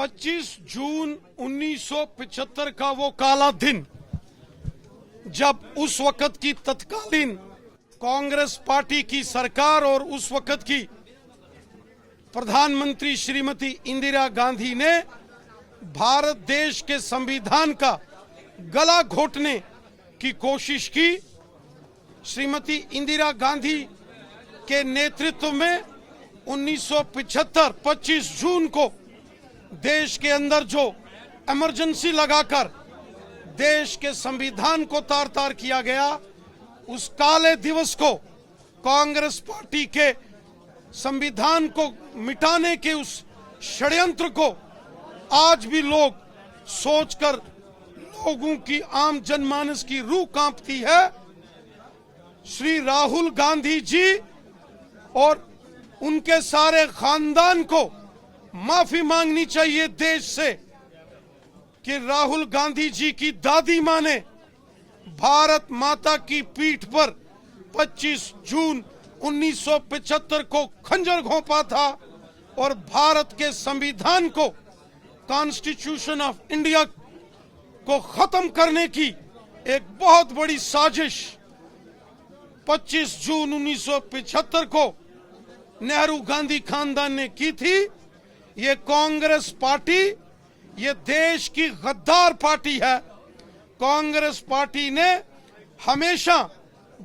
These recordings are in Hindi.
25 जून 1975 का वो काला दिन, जब उस वक्त की तत्कालीन कांग्रेस पार्टी की सरकार और उस वक्त की प्रधानमंत्री श्रीमती इंदिरा गांधी ने भारत देश के संविधान का गला घोटने की कोशिश की। श्रीमती इंदिरा गांधी के नेतृत्व में 1975 25 जून को देश के अंदर जो इमरजेंसी लगाकर देश के संविधान को तार तार किया गया, उस काले दिवस को कांग्रेस पार्टी के संविधान को मिटाने के उस षड्यंत्र को आज भी लोग सोचकर लोगों की आम जनमानस की रूह कांपती है। श्री राहुल गांधी जी और उनके सारे खानदान को माफी मांगनी चाहिए देश से कि राहुल गांधी जी की दादी मां ने भारत माता की पीठ पर 25 जून 1975 को खंजर घोंपा था और भारत के संविधान को, कॉन्स्टिट्यूशन ऑफ इंडिया को खत्म करने की एक बहुत बड़ी साजिश 25 जून 1975 को नेहरू गांधी खानदान ने की थी। ये कांग्रेस पार्टी, ये देश की गद्दार पार्टी है। कांग्रेस पार्टी ने हमेशा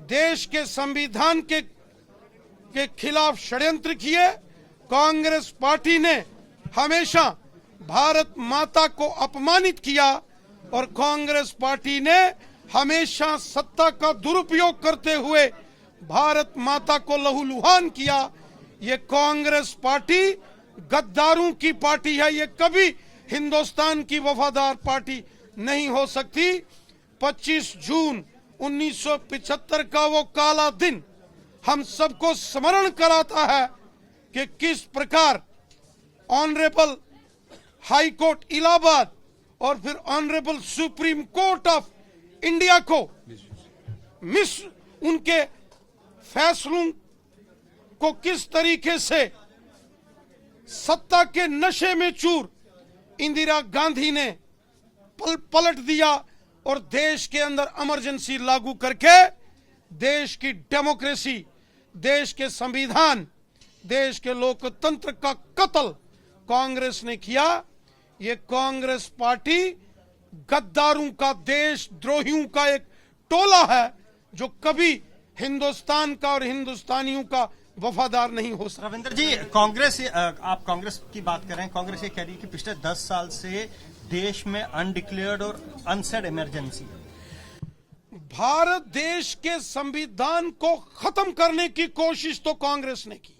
देश के संविधान के खिलाफ षड्यंत्र किए। कांग्रेस पार्टी ने हमेशा भारत माता को अपमानित किया और कांग्रेस पार्टी ने हमेशा सत्ता का दुरुपयोग करते हुए भारत माता को लहूलुहान किया। ये कांग्रेस पार्टी गद्दारों की पार्टी है, ये कभी हिंदुस्तान की वफादार पार्टी नहीं हो सकती। 25 जून 1975 का वो काला दिन हम सबको स्मरण कराता है कि किस प्रकार ऑनरेबल हाई कोर्ट इलाहाबाद और फिर honourable supreme court of India को उनके फैसलों को किस तरीके से सत्ता के नशे में चूर इंदिरा गांधी ने पलट दिया और देश के अंदर इमरजेंसी लागू करके देश की डेमोक्रेसी, देश के संविधान, देश के लोकतंत्र का कत्ल कांग्रेस ने किया। ये कांग्रेस पार्टी गद्दारों का, देशद्रोहियों का एक टोला है जो कभी हिंदुस्तान का और हिंदुस्तानियों का वफादार नहीं हो सकता। रविंद्र जी, कांग्रेस, आप कांग्रेस की बात कर रहे हैं। कांग्रेस ये कह रही है कि पिछले 10 साल से देश में अनडिक्लेयर्ड और अनसेड इमरजेंसी है। भारत देश के संविधान को खत्म करने की कोशिश तो कांग्रेस ने की।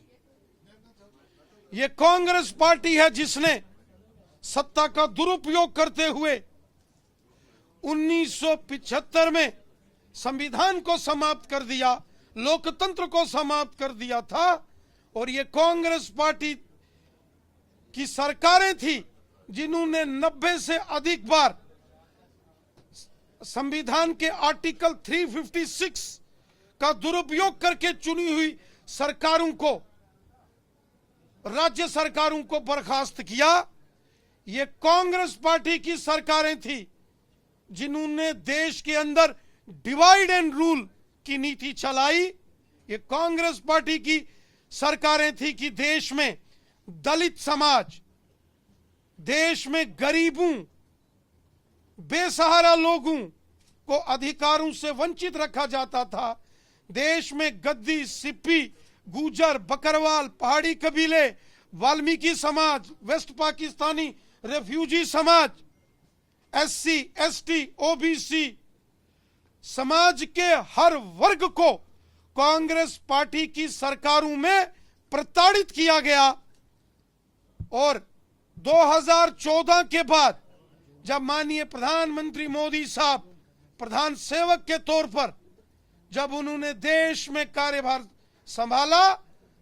ये कांग्रेस पार्टी है जिसने सत्ता का दुरुपयोग करते हुए 1975 में संविधान को समाप्त कर दिया, लोकतंत्र को समाप्त कर दिया था। और ये कांग्रेस पार्टी की सरकारें थी जिन्होंने 90 से अधिक बार संविधान के आर्टिकल 356 का दुरुपयोग करके चुनी हुई सरकारों को, राज्य सरकारों को बर्खास्त किया। ये कांग्रेस पार्टी की सरकारें थी जिन्होंने देश के अंदर डिवाइड एंड रूल की नीति चलाई। ये कांग्रेस पार्टी की सरकारें थी कि देश में दलित समाज, देश में गरीबों, बेसहारा लोगों को अधिकारों से वंचित रखा जाता था। देश में गद्दी, सिप्पी, गुजर, बकरवाल, पहाड़ी कबीले, वाल्मीकि समाज, वेस्ट पाकिस्तानी रेफ्यूजी समाज, एससी, एसटी, ओबीसी समाज के हर वर्ग को कांग्रेस पार्टी की सरकारों में प्रताड़ित किया गया। और 2014 के बाद जब माननीय प्रधानमंत्री मोदी साहब प्रधान सेवक के तौर पर जब उन्होंने देश में कार्यभार संभाला,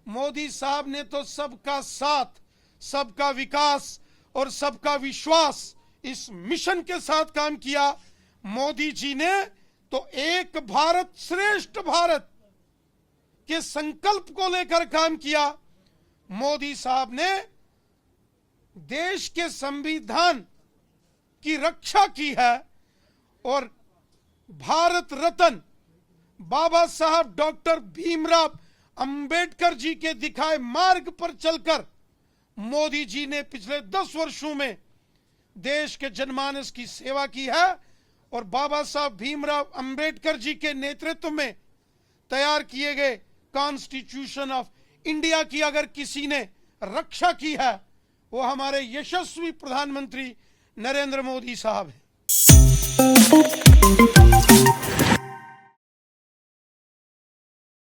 मोदी साहब ने तो सबका साथ, सबका विकास और सबका विश्वास इस मिशन के साथ काम किया। मोदी जी ने तो एक भारत श्रेष्ठ भारत के संकल्प को लेकर काम किया। मोदी साहब ने देश के संविधान की रक्षा की है और भारत रत्न बाबा साहब डॉक्टर भीमराव अंबेडकर जी के दिखाए मार्ग पर चलकर मोदी जी ने पिछले 10 वर्षों में देश के जनमानस की सेवा की है और बाबा साहब भीमराव अंबेडकर जी के नेतृत्व में तैयार किए गए कॉन्स्टिट्यूशन ऑफ इंडिया की अगर किसी ने रक्षा की है वो हमारे यशस्वी प्रधानमंत्री नरेंद्र मोदी साहब हैं।